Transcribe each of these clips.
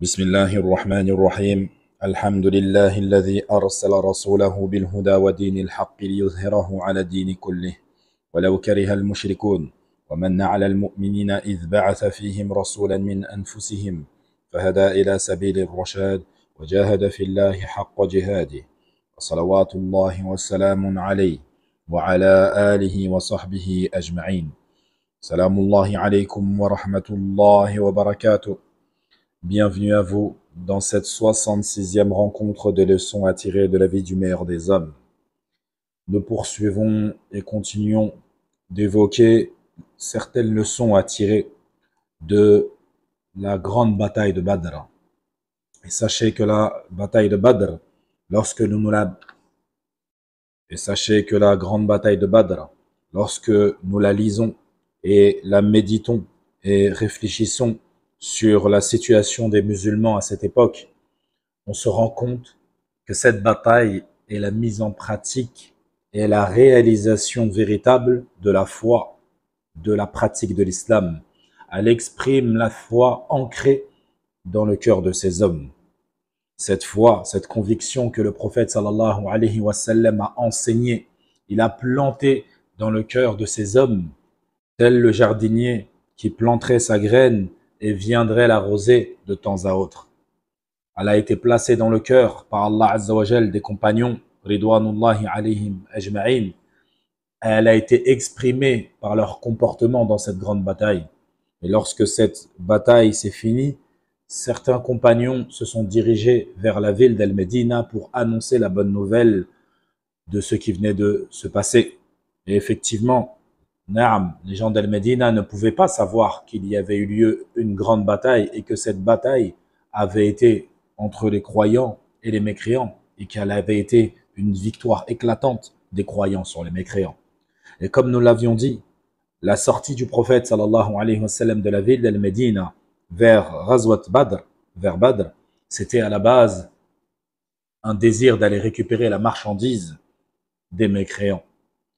بسم الله الرحمن الرحيم الحمد لله الذي أرسل رسوله بالهدى ودين الحق ليظهره على الدين كله ولو كره المشركون ومن على المؤمنين إذ بعث فيهم رسولا من أنفسهم فهدى إلى سبيل الرشاد وجاهد في الله حق جهاده وصلوات الله والسلام عليه وعلى آله وصحبه أجمعين. سلام الله عليكم ورحمة الله وبركاته. Bienvenue à vous dans cette 66e rencontre des leçons à tirer de la vie du meilleur des hommes. Nous poursuivons et continuons d'évoquer certaines leçons à tirer de la grande bataille de Badr. Et sachez que la bataille de Badr, lorsque nous la lisons et la méditons et réfléchissons sur la situation des musulmans à cette époque, on se rend compte que cette bataille est la mise en pratique et la réalisation véritable de la foi, de la pratique de l'islam. Elle exprime la foi ancrée dans le cœur de ces hommes. Cette foi, cette conviction que le prophète sallallahu alayhi wa sallam a enseignée, il a planté dans le cœur de ces hommes, tel le jardinier qui planterait sa graine et viendrait l'arroser de temps à autre. Elle a été placée dans le cœur par Allah Azza wa Jal des compagnons, Ridwanullahi alayhim ajma'in. Elle a été exprimée par leur comportement dans cette grande bataille. Et lorsque cette bataille s'est finie, certains compagnons se sont dirigés vers la ville d'Al-Medina pour annoncer la bonne nouvelle de ce qui venait de se passer. Et effectivement, les gens d'Al-Medina ne pouvaient pas savoir qu'il y avait eu lieu une grande bataille et que cette bataille avait été entre les croyants et les mécréants et qu'elle avait été une victoire éclatante des croyants sur les mécréants. Et comme nous l'avions dit, la sortie du prophète sallallahu alayhi wa sallam de la ville d'Al-Medina vers Ghazwat Badr, vers Badr, c'était à la base un désir d'aller récupérer la marchandise des mécréants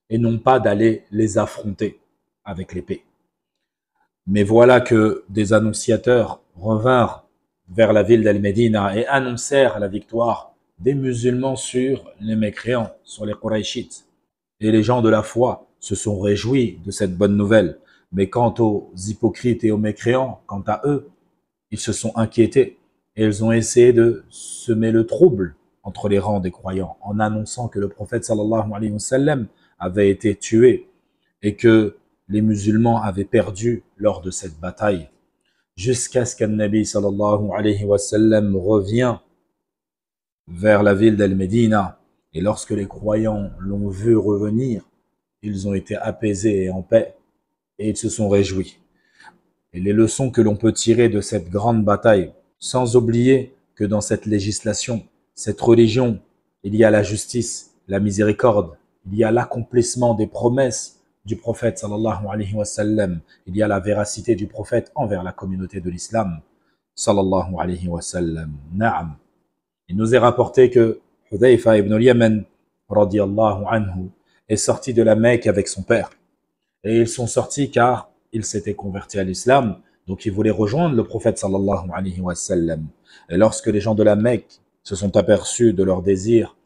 et non pas d'aller les affronter avec l'épée. Mais voilà que des annonciateurs revinrent vers la ville d'Al-Medina et annoncèrent la victoire des musulmans sur les mécréants, sur les Qurayshites. Et les gens de la foi se sont réjouis de cette bonne nouvelle. Mais quant aux hypocrites et aux mécréants, quant à eux, ils se sont inquiétés et ils ont essayé de semer le trouble entre les rangs des croyants en annonçant que le prophète sallallahu alayhi wa sallam avait été tué et que les musulmans avaient perdu lors de cette bataille. Jusqu'à ce qu'un Nabi sallallahu alayhi wa sallam revient vers la ville d'Al-Medina. Et lorsque les croyants l'ont vu revenir, ils ont été apaisés et en paix et ils se sont réjouis. Et les leçons que l'on peut tirer de cette grande bataille, sans oublier que dans cette législation, cette religion, il y a la justice, la miséricorde, il y a l'accomplissement des promesses du prophète sallallahu alayhi wa sallam, il y a la véracité du prophète envers la communauté de l'islam sallallahu alayhi wa sallam. Na'am. Il nous est rapporté que Hudayfa ibn al-Yaman radiyallahu anhu est sorti de la Mecque avec son père. Et ils sont sortis car ils s'étaient convertis à l'islam, donc ils voulaient rejoindre le prophète sallallahu alayhi wa sallam. Et lorsque les gens de la Mecque se sont aperçus de leur désir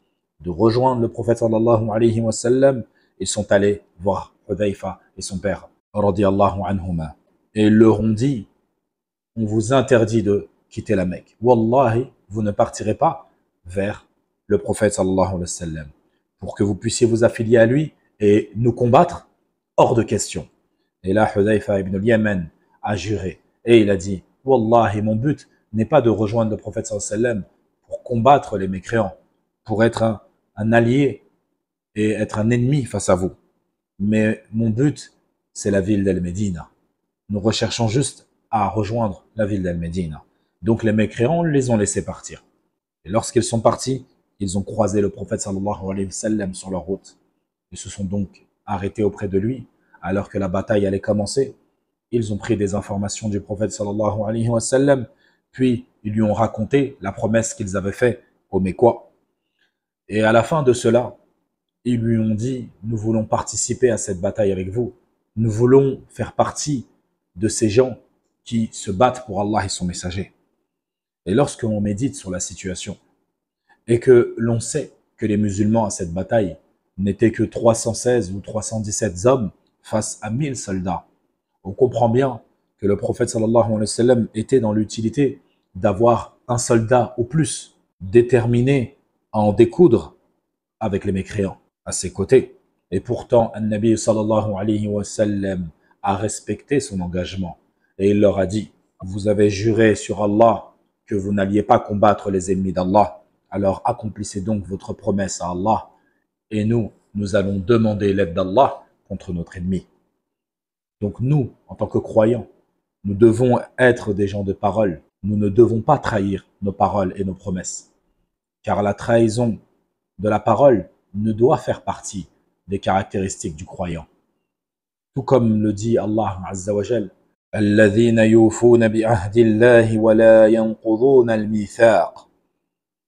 de rejoindre le prophète sallallahu alayhi wa sallam, ils sont allés voir Hudayfa et son père radiyallahu anhuma. Et ils leur ont dit, on vous interdit de quitter la Mecque. Wallahi, vous ne partirez pas vers le prophète sallallahu alayhi wa sallam pour que vous puissiez vous affilier à lui et nous combattre, hors de question. Et là, Hudayfa ibn al-Yaman a juré et il a dit, Wallahi, mon but n'est pas de rejoindre le prophète sallallahu alayhi wa sallam pour combattre les mécréants, pour être un allié et être un ennemi face à vous. Mais mon but, c'est la ville d'Al-Medina. Nous recherchons juste à rejoindre la ville d'Al-Medina. Donc les mécréants les ont laissés partir. Et lorsqu'ils sont partis, ils ont croisé le prophète sallallahu alayhi wa sallam sur leur route. Ils se sont donc arrêtés auprès de lui alors que la bataille allait commencer. Ils ont pris des informations du prophète sallallahu alayhi wa sallam, puis ils lui ont raconté la promesse qu'ils avaient faite aux Mécois. Et à la fin de cela, ils lui ont dit, nous voulons participer à cette bataille avec vous. Nous voulons faire partie de ces gens qui se battent pour Allah et son messager. Et lorsque l'on médite sur la situation, et que l'on sait que les musulmans à cette bataille n'étaient que 316 ou 317 hommes face à 1000 soldats, on comprend bien que le prophète sallallahu alayhi wa sallam était dans l'utilité d'avoir un soldat ou plus déterminé à en découdre avec les mécréants à ses côtés. Et pourtant, un Nabi sallallahu alayhi wa sallam a respecté son engagement et il leur a dit: vous avez juré sur Allah que vous n'alliez pas combattre les ennemis d'Allah, alors accomplissez donc votre promesse à Allah et nous allons demander l'aide d'Allah contre notre ennemi. Donc nous, en tant que croyants, nous devons être des gens de parole. Nous ne devons pas trahir nos paroles et nos promesses. Car la trahison de la parole ne doit faire partie des caractéristiques du croyant. Tout comme le dit Allah Azza wa Jal: الذين يوفون بعهد الله ولا ينقضون الميثاق.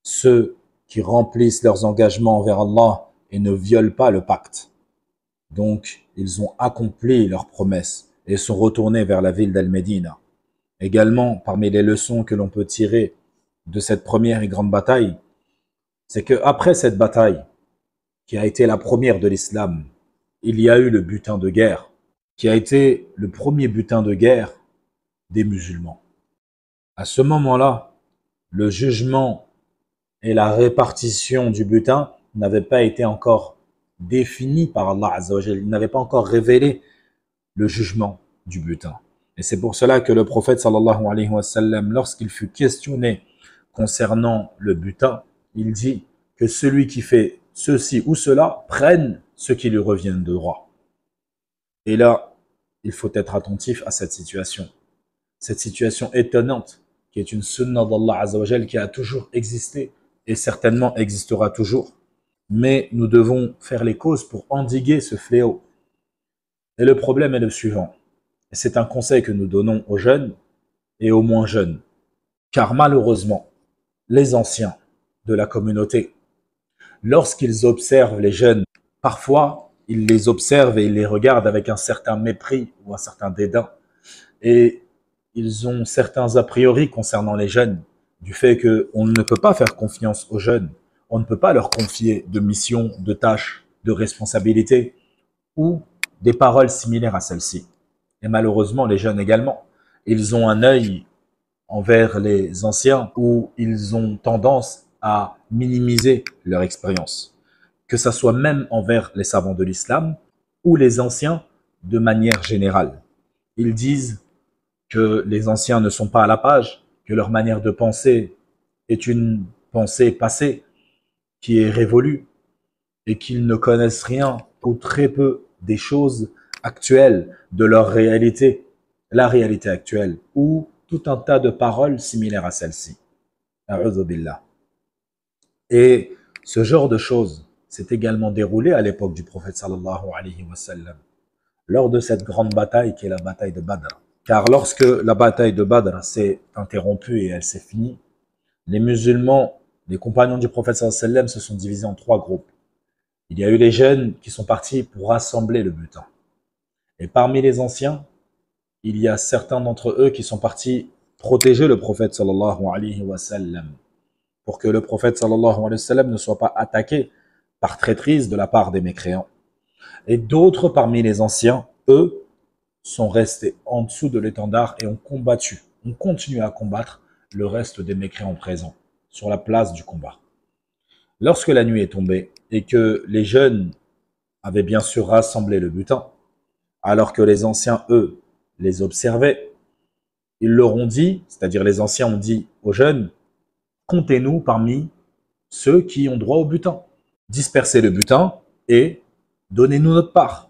Ceux qui remplissent leurs engagements envers Allah et ne violent pas le pacte. Donc, ils ont accompli leurs promesses et sont retournés vers la ville d'Al-Médina. Également, parmi les leçons que l'on peut tirer de cette première et grande bataille, c'est qu'après cette bataille, qui a été la première de l'islam, il y a eu le butin de guerre, qui a été le premier butin de guerre des musulmans. À ce moment-là, le jugement et la répartition du butin n'avaient pas été encore définis par Allah Azza wa Jal. Il n'avait pas encore révélé le jugement du butin. Et c'est pour cela que le prophète sallallahu alayhi wa sallam, lorsqu'il fut questionné concernant le butin, il dit que celui qui fait ceci ou cela prenne ce qui lui revient de droit. Et là, il faut être attentif à cette situation étonnante, qui est une sunna d'Allah Azza wa Jal qui a toujours existé et certainement existera toujours. Mais nous devons faire les causes pour endiguer ce fléau. Et le problème est le suivant. Et c'est un conseil que nous donnons aux jeunes et aux moins jeunes. Car malheureusement, les anciens de la communauté, lorsqu'ils observent les jeunes, parfois, ils les observent et ils les regardent avec un certain mépris ou un certain dédain. Et ils ont certains a priori concernant les jeunes, du fait qu'on ne peut pas faire confiance aux jeunes, on ne peut pas leur confier de missions, de tâches, de responsabilités ou des paroles similaires à celles-ci. Et malheureusement, les jeunes également, ils ont un œil envers les anciens où ils ont tendance à minimiser leur expérience, que ça soit même envers les savants de l'islam ou les anciens de manière générale. Ils disent que les anciens ne sont pas à la page, que leur manière de penser est une pensée passée, qui est révolue, et qu'ils ne connaissent rien ou très peu des choses actuelles de leur réalité, la réalité actuelle, ou tout un tas de paroles similaires à celle-ci. A'udhu billah. Et ce genre de choses s'est également déroulé à l'époque du prophète sallallahu alayhi wa sallam, lors de cette grande bataille qui est la bataille de Badr. Car lorsque la bataille de Badr s'est interrompue et elle s'est finie, les musulmans, les compagnons du prophète sallallahu alayhi wa sallam se sont divisés en 3 groupes. Il y a eu les jeunes qui sont partis pour rassembler le butin. Et parmi les anciens, il y a certains d'entre eux qui sont partis protéger le prophète sallallahu alayhi wa sallam, pour que le prophète sallallahu alayhi wa sallam ne soit pas attaqué par traîtrise de la part des mécréants. Et d'autres parmi les anciens, eux, sont restés en dessous de l'étendard et ont combattu, ont continué à combattre le reste des mécréants présents sur la place du combat. Lorsque la nuit est tombée et que les jeunes avaient bien sûr rassemblé le butin, alors que les anciens, eux, les observaient, ils leur ont dit, c'est-à-dire les anciens ont dit aux jeunes: comptez-nous parmi ceux qui ont droit au butin. Dispersez le butin et donnez-nous notre part.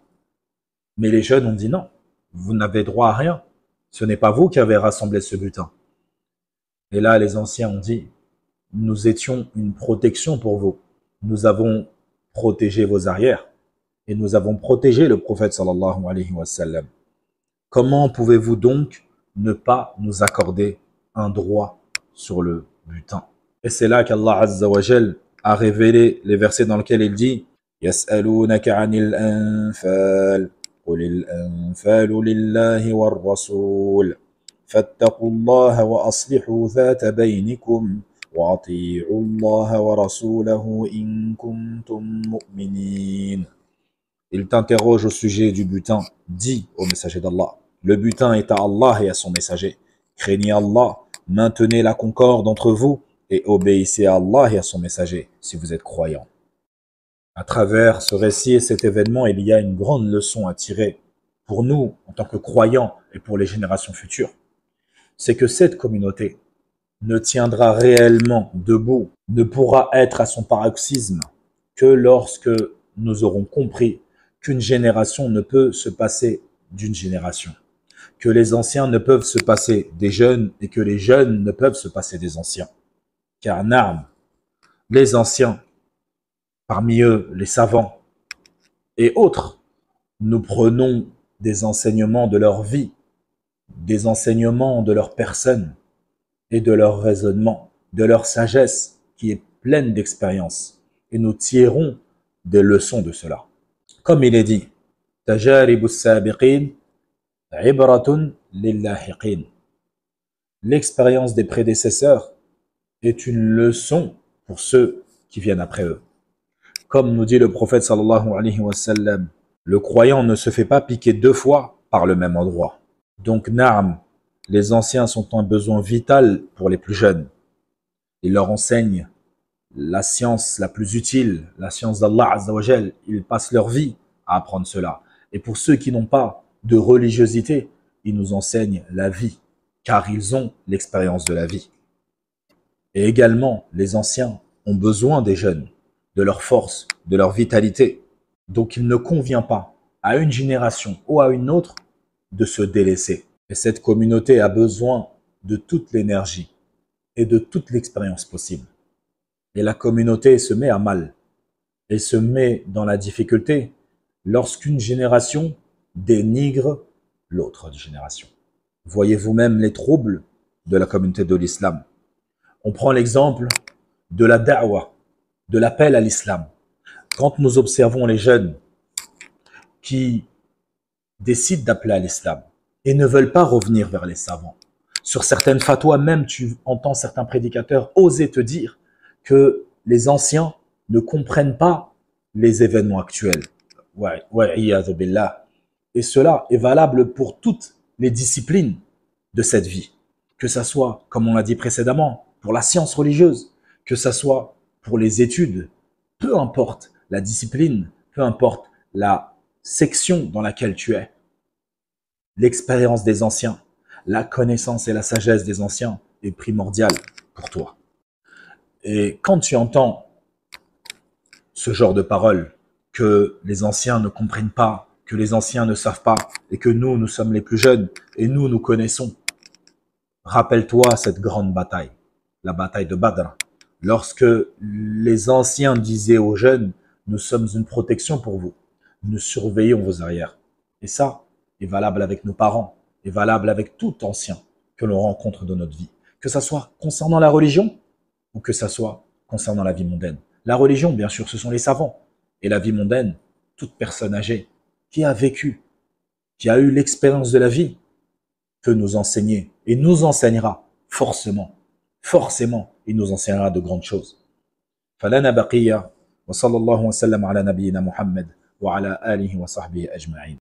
Mais les jeunes ont dit non, vous n'avez droit à rien. Ce n'est pas vous qui avez rassemblé ce butin. Et là, les anciens ont dit: nous étions une protection pour vous. Nous avons protégé vos arrières et nous avons protégé le prophète sallallahu alayhi wa sallam. Comment pouvez-vous donc ne pas nous accorder un droit sur le butin? Et c'est là qu'Allah Azza wa Jal a révélé les versets dans lesquels il dit: Yas'alunaka 'anil anfal, qul al anfalu lillahi war rasul, فاتقوا الله وأصلحوا ذات بينكم وأطيعوا الله ورسوله إن كنتم مؤمنين. Il t'interroge au sujet du butin. Dis au messager d'Allah, le butin est à Allah et à son messager. Craignez Allah, maintenez la concorde entre vous et obéissez à Allah et à son messager si vous êtes croyants. À travers ce récit et cet événement, il y a une grande leçon à tirer pour nous en tant que croyants et pour les générations futures. C'est que cette communauté ne tiendra réellement debout, ne pourra être à son paroxysme que lorsque nous aurons compris qu'une génération ne peut se passer d'une génération, que les anciens ne peuvent se passer des jeunes et que les jeunes ne peuvent se passer des anciens. Car Naam, les anciens, parmi eux les savants et autres, nous prenons des enseignements de leur vie, des enseignements de leur personne et de leur raisonnement, de leur sagesse qui est pleine d'expérience. Et nous tirons des leçons de cela. Comme il est dit, Tajaribu as-sabiqin, ibratun lil-lahiqin. L'expérience des prédécesseurs est une leçon pour ceux qui viennent après eux. Comme nous dit le prophète sallallahu alayhi wa sallam, le croyant ne se fait pas piquer 2 fois par le même endroit. Donc, Naam, les anciens sont un besoin vital pour les plus jeunes. Ils leur enseignent la science la plus utile, la science d'Allah Azza wa Jal. Ils passent leur vie à apprendre cela. Et pour ceux qui n'ont pas de religiosité, ils nous enseignent la vie, car ils ont l'expérience de la vie. Et également, les anciens ont besoin des jeunes, de leur force, de leur vitalité. Donc il ne convient pas à une génération ou à une autre de se délaisser. Et cette communauté a besoin de toute l'énergie et de toute l'expérience possible. Et la communauté se met à mal et se met dans la difficulté lorsqu'une génération dénigre l'autre génération. Voyez vous-même les troubles de la communauté de l'islam. On prend l'exemple de la da'wa, de l'appel à l'islam. Quand nous observons les jeunes qui décident d'appeler à l'islam et ne veulent pas revenir vers les savants, sur certaines fatwas même, tu entends certains prédicateurs oser te dire que les anciens ne comprennent pas les événements actuels. Et cela est valable pour toutes les disciplines de cette vie. Que ça soit, comme on l'a dit précédemment, pour la science religieuse, que ça soit pour les études, peu importe la discipline, peu importe la section dans laquelle tu es. L'expérience des anciens, la connaissance et la sagesse des anciens est primordiale pour toi. Et quand tu entends ce genre de paroles, que les anciens ne comprennent pas, que les anciens ne savent pas, et que nous sommes les plus jeunes, et nous connaissons, rappelle-toi cette grande bataille, la bataille de Badr, lorsque les anciens disaient aux jeunes, nous sommes une protection pour vous, nous surveillons vos arrières. Et ça est valable avec nos parents, est valable avec tout ancien que l'on rencontre dans notre vie, que ça soit concernant la religion, ou que ça soit concernant la vie mondaine. La religion, bien sûr, ce sont les savants. Et la vie mondaine, toute personne âgée qui a vécu, qui a eu l'expérience de la vie, peut nous enseigner et nous enseignera forcément, il nous enseignera de grandes choses. فلنا بقية وصلى الله وسلم على نبينا محمد وعلى آله وصحبه أجمعين.